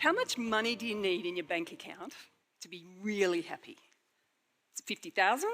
How much money do you need in your bank account to be really happy? Is it 50,000?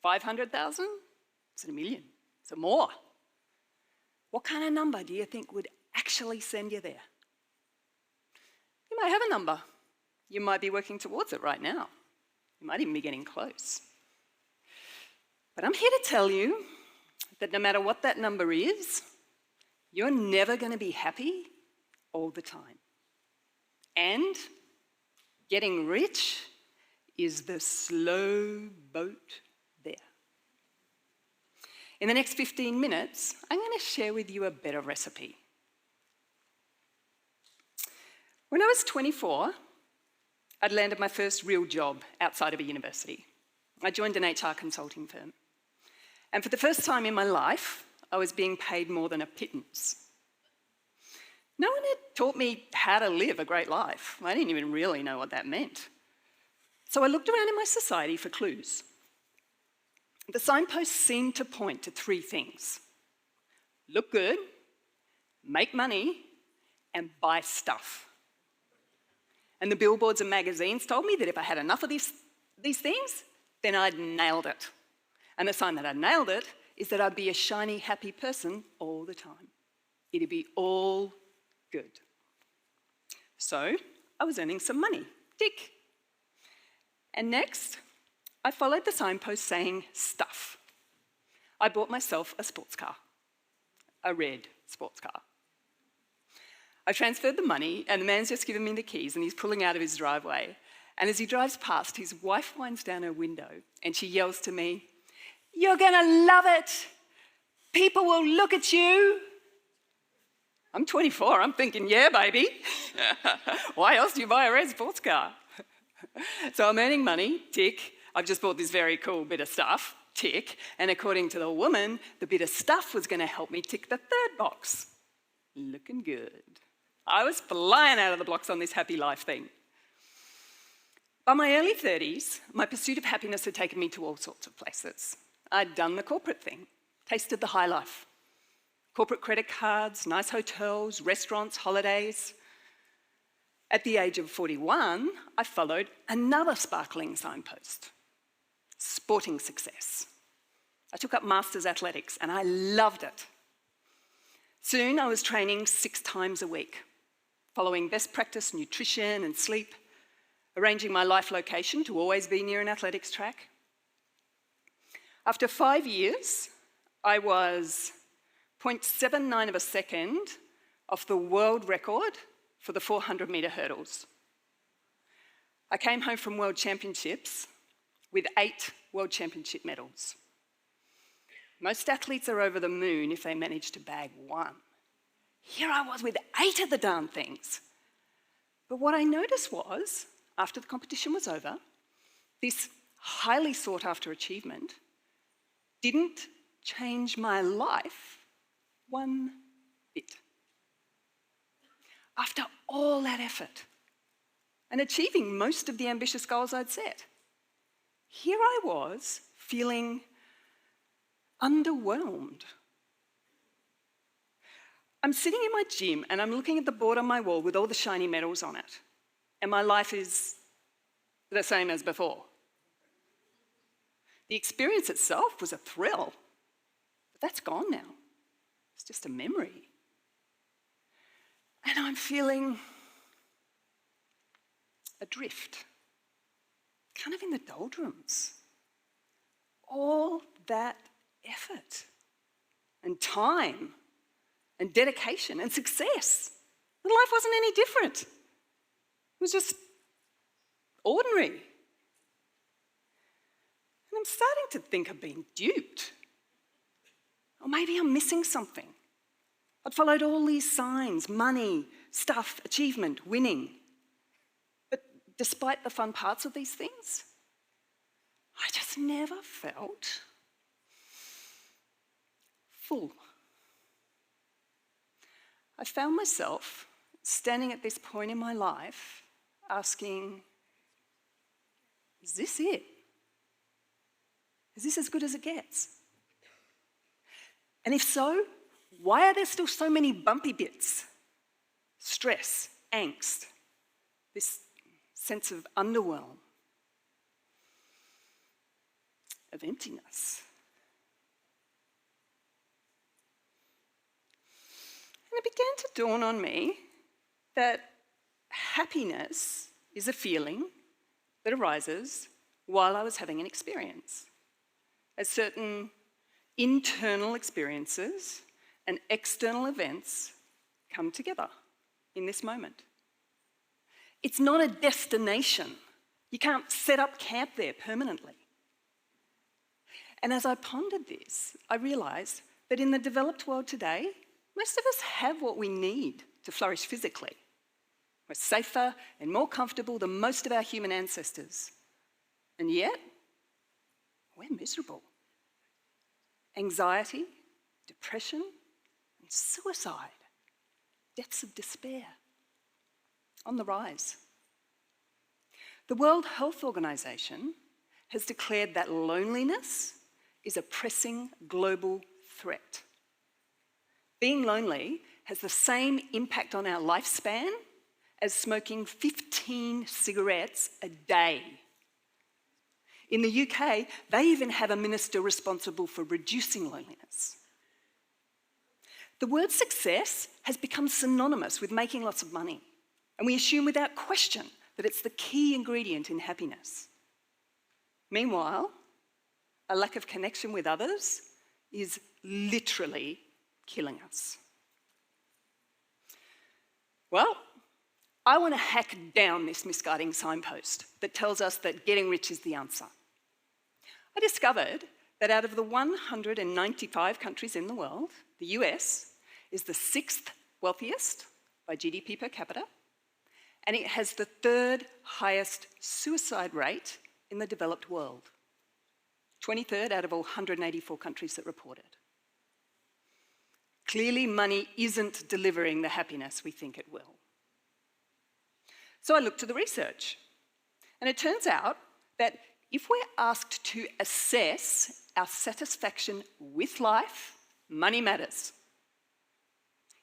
500,000? Is it 1 million? Is it more? What kind of number do you think would actually send you there? You might have a number. You might be working towards it right now. You might even be getting close. But I'm here to tell you that no matter what that number is, you're never going to be happy all the time. And getting rich is the slow boat there. In the next 15 minutes, I'm going to share with you a better recipe. When I was 24, I'd landed my first real job outside of a university. I joined an HR consulting firm. And for the first time in my life, I was being paid more than a pittance. No one had taught me how to live a great life. I didn't even really know what that meant. So I looked around in my society for clues. The signposts seemed to point to 3 things: look good, make money, and buy stuff. And the billboards and magazines told me that if I had enough of these things, then I'd nailed it. And the sign that I'd nailed it is that I'd be a shiny, happy person all the time. It'd be all good. So I was earning some money. Tick. And next, I followed the signpost saying stuff. I bought myself a sports car, a red sports car. I transferred the money, and the man's just given me the keys, and he's pulling out of his driveway. And as he drives past, his wife winds down her window, and she yells to me, "You're gonna love it. People will look at you." I'm 24, I'm thinking, yeah, baby. Why else do you buy a red sports car? So I'm earning money, tick. I've just bought this very cool bit of stuff, tick. And according to the woman, the bit of stuff was going to help me tick the 3rd box. Looking good. I was flying out of the blocks on this happy life thing. By my early 30s, my pursuit of happiness had taken me to all sorts of places. I'd done the corporate thing, tasted the high life. Corporate credit cards, nice hotels, restaurants, holidays. At the age of 41, I followed another sparkling signpost: sporting success. I took up Masters Athletics and I loved it. Soon I was training 6 times a week, following best practice nutrition and sleep, arranging my life location to always be near an athletics track. After 5 years, I was 0.79 of a second off the world record for the 400-metre hurdles. I came home from World Championships with 8 World Championship medals. Most athletes are over the moon if they manage to bag 1. Here I was with 8 of the darn things. But what I noticed was, after the competition was over, this highly sought-after achievement didn't change my life 1 bit. After all that effort and achieving most of the ambitious goals I'd set, here I was feeling underwhelmed. I'm sitting in my gym and I'm looking at the board on my wall with all the shiny medals on it, and my life is the same as before. The experience itself was a thrill, but that's gone now. It's just a memory. And I'm feeling adrift, kind of in the doldrums. All that effort and time and dedication and success, and life wasn't any different. It was just ordinary. And I'm starting to think I've been duped. Or maybe I'm missing something. I'd followed all these signs: money, stuff, achievement, winning. But despite the fun parts of these things, I just never felt full. I found myself standing at this point in my life asking, is this it? Is this as good as it gets? And if so, why are there still so many bumpy bits? Stress, angst, this sense of underwhelm, of emptiness. And it began to dawn on me that happiness is a feeling that arises while I was having an experience, as certain internal experiences and external events come together in this moment. It's not a destination. You can't set up camp there permanently. And as I pondered this, I realised that in the developed world today, most of us have what we need to flourish physically. We're safer and more comfortable than most of our human ancestors. And yet, we're miserable. Anxiety, depression, and suicide, deaths of despair, on the rise. The World Health Organization has declared that loneliness is a pressing global threat. Being lonely has the same impact on our lifespan as smoking 15 cigarettes a day. In the UK, they even have a minister responsible for reducing loneliness. The word success has become synonymous with making lots of money, and we assume without question that it's the key ingredient in happiness. Meanwhile, a lack of connection with others is literally killing us. Well, I want to hack down this misguiding signpost that tells us that getting rich is the answer. I discovered that out of the 195 countries in the world, the US is the 6th wealthiest by GDP per capita, and it has the 3rd highest suicide rate in the developed world. 23rd out of all 184 countries that reported. Clearly, money isn't delivering the happiness we think it will. So I looked to the research, and it turns out that if we're asked to assess our satisfaction with life, money matters.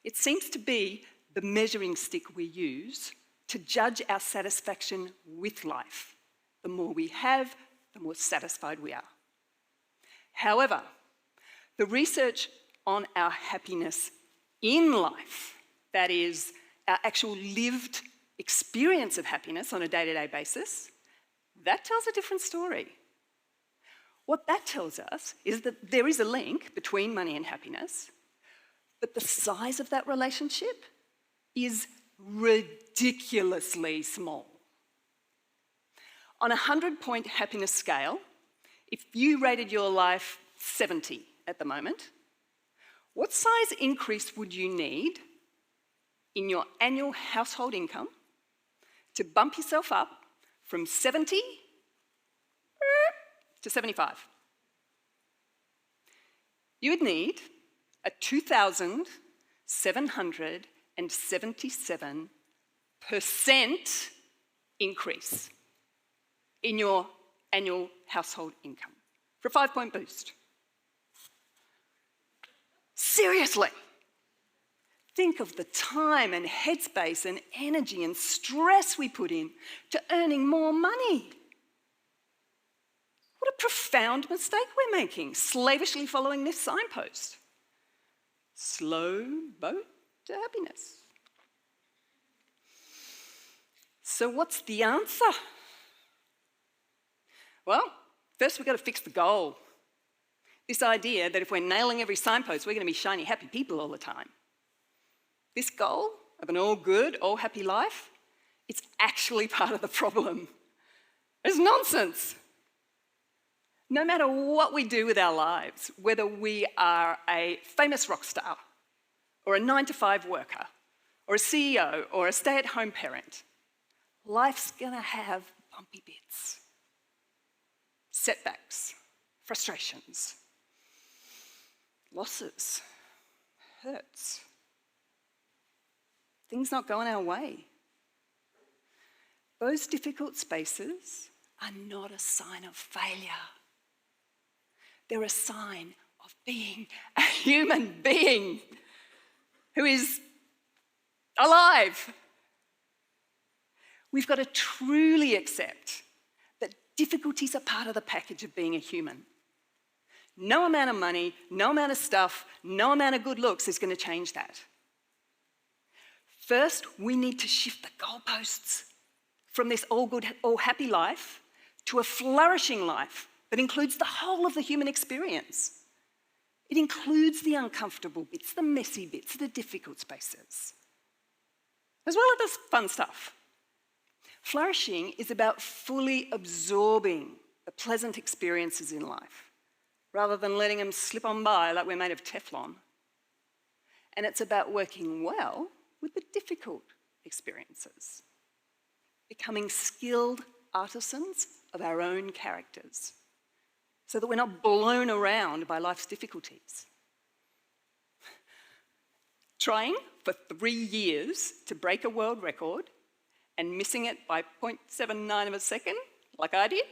It seems to be the measuring stick we use to judge our satisfaction with life. The more we have, the more satisfied we are. However, the research on our happiness in life, that is, our actual lived experience of happiness on a day-to-day basis, that tells a different story. What that tells us is that there is a link between money and happiness, but the size of that relationship is ridiculously small. On a 100-point happiness scale, if you rated your life 70 at the moment, what size increase would you need in your annual household income to bump yourself up from 70 to 75? You would need a 2,777% increase in your annual household income for a 5-point boost. Seriously, think of the time and headspace and energy and stress we put in to earning more money. What a profound mistake we're making, slavishly following this signpost. Slow boat to happiness. So what's the answer? Well, first we've got to fix the goal. This idea that if we're nailing every signpost, we're going to be shiny, happy people all the time. This goal of an all-good, all-happy life, it's actually part of the problem. It's nonsense. No matter what we do with our lives, whether we are a famous rock star, or a 9-to-5 worker, or a CEO, or a stay-at-home parent, life's going to have bumpy bits. Setbacks, frustrations, losses, hurts, things not going our way. Those difficult spaces are not a sign of failure. They're a sign of being a human being who is alive We've got to truly accept that difficulties are part of the package of being a human. No amount of money, no amount of stuff, no amount of good looks is going to change that. First, we need to shift the goalposts from this all good, all happy life to a flourishing life that includes the whole of the human experience. It includes the uncomfortable bits, the messy bits, the difficult spaces, as well as the fun stuff. Flourishing is about fully absorbing the pleasant experiences in life, rather than letting them slip on by like we're made of Teflon. And it's about working well with the difficult experiences, becoming skilled artisans of our own characters, so that we're not blown around by life's difficulties. Trying for 3 years to break a world record and missing it by 0.79 of a second, like I did,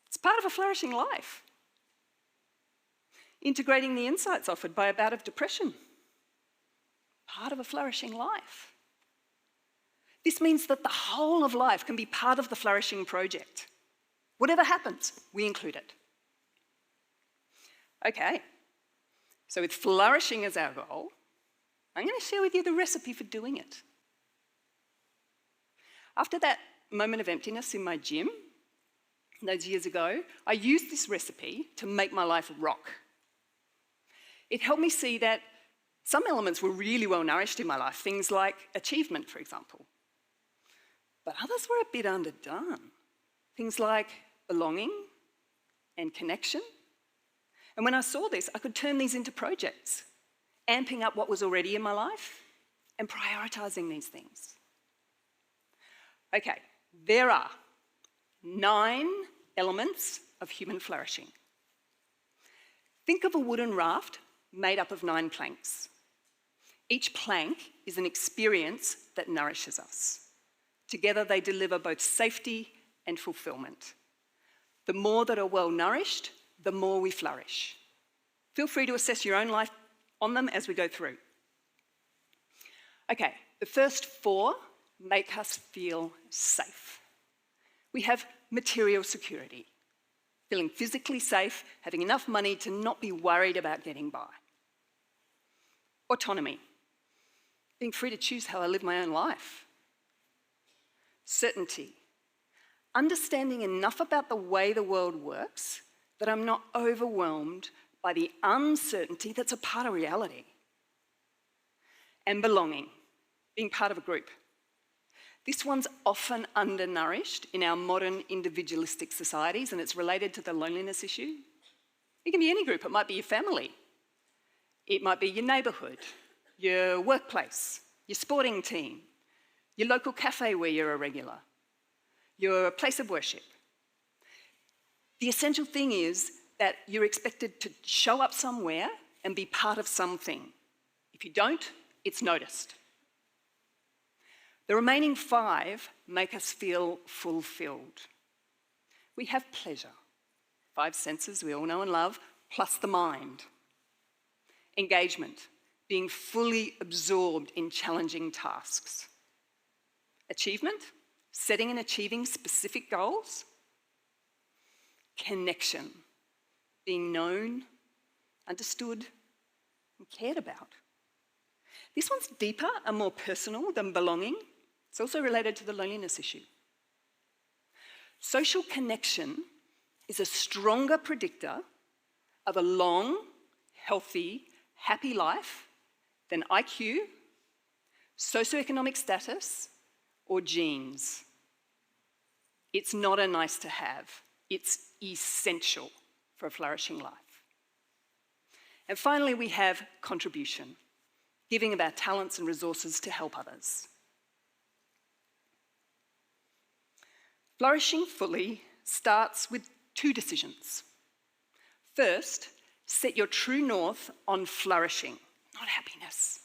it's part of a flourishing life. Integrating the insights offered by a bout of depression, part of a flourishing life. This means that the whole of life can be part of the flourishing project. Whatever happens, we include it. Okay, so with flourishing as our goal, I'm going to share with you the recipe for doing it. After that moment of emptiness in my gym, those years ago, I used this recipe to make my life rock. It helped me see that some elements were really well nourished in my life, things like achievement, for example. But others were a bit underdone. Things like belonging and connection. And when I saw this, I could turn these into projects, amping up what was already in my life and prioritising these things. Okay, there are 9 elements of human flourishing. Think of a wooden raft made up of 9 planks. Each plank is an experience that nourishes us. Together they deliver both safety and fulfilment. The more that are well nourished, the more we flourish. Feel free to assess your own life on them as we go through. Okay, the first 4 make us feel safe. We have material security, feeling physically safe, having enough money to not be worried about getting by. Autonomy, being free to choose how I live my own life. Certainty, understanding enough about the way the world works that I'm not overwhelmed by the uncertainty that's a part of reality. And belonging, being part of a group. This one's often undernourished in our modern individualistic societies, and it's related to the loneliness issue. It can be any group. It might be your family. It might be your neighbourhood, your workplace, your sporting team, your local cafe where you're a regular, your place of worship. The essential thing is that you're expected to show up somewhere and be part of something. If you don't, it's noticed. The remaining 5 make us feel fulfilled. We have pleasure, 5 senses we all know and love, plus the mind. Engagement, being fully absorbed in challenging tasks. Achievement, setting and achieving specific goals. Connection, being known, understood, and cared about. This one's deeper and more personal than belonging. It's also related to the loneliness issue. Social connection is a stronger predictor of a long, healthy, happy life than IQ, socioeconomic status, or genes. It's not a nice to have. It's essential for a flourishing life. And finally, we have contribution, giving of our talents and resources to help others. Flourishing fully starts with 2 decisions. First, set your true north on flourishing, not happiness.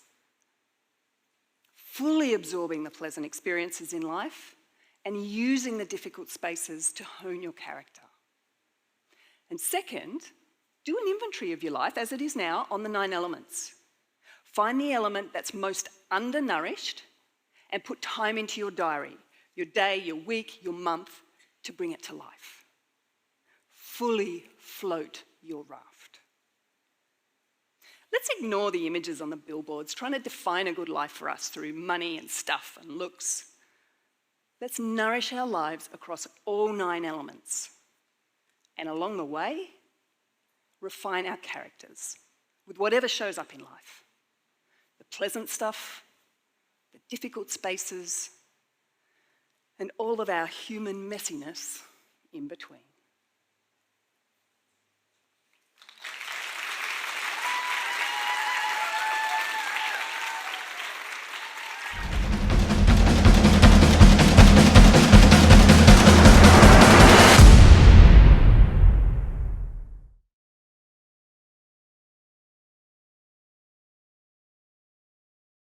Fully absorbing the pleasant experiences in life and using the difficult spaces to hone your character. And second, do an inventory of your life as it is now on the 9 elements. Find the element that's most undernourished and put time into your diary your day, your week, your month, to bring it to life. Fully float your raft. Let's ignore the images on the billboards trying to define a good life for us through money and stuff and looks. Let's nourish our lives across all 9 elements. And along the way, refine our characters with whatever shows up in life. The pleasant stuff, the difficult spaces, and all of our human messiness in between.